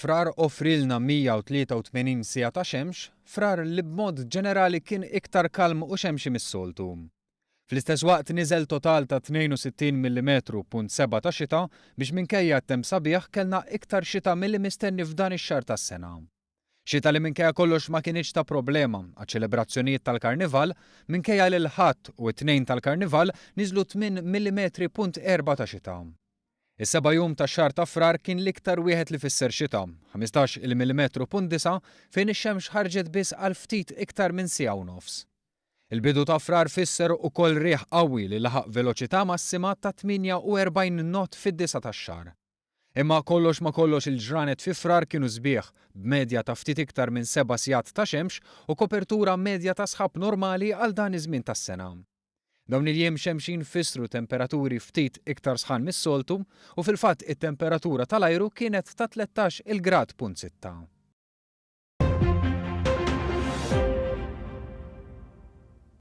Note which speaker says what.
Speaker 1: frar offrilna 183 siegħa ta' xemx, frar li b'mod ġenerali kien iktar kalm u xemxi mis-soltu. Fl-istess waqt niżel total ta' 62 mm.7 ta' xita biex minkejja t-temp sabiħ kellna iktar xita milli mistenni f'dan ix-xahar tas-sena. Xita li minkejja kollox ma kienx ta' problema għaċ-ċelebrazzjonijiet tal-Karnival, minkejja l ħadd u t-tnejn tal-Karnival niżlu 8 mm.4 ta' xita. Is-seba' jum tax-xahar ta' frar kien l-iktar wieħed li fisser xita, 15 mm.9 fejn ix-xemx ħarġet biss għal ftit iktar minn siegħa u nofs. Il-bidu ta' frar fisser ukoll riħ qawwi li laħaq veloċità massima ta' 48 knot fid-9 tax-xahar. Imma kollox ma kollox il-ġranet fi frar kienu sbieħ b'medja ta' ftit iktar minn 7 sigħat ta' xemx u kopertura medja ta' sħab normali għal dan iż-żmien tas-sena. Dawn il-jiem xemxin fissru temperaturi ftit iktar sħan mis-soltu u fil-fatt it-temperatura tal-ajru kienet ta' 13 il-grad punt 6.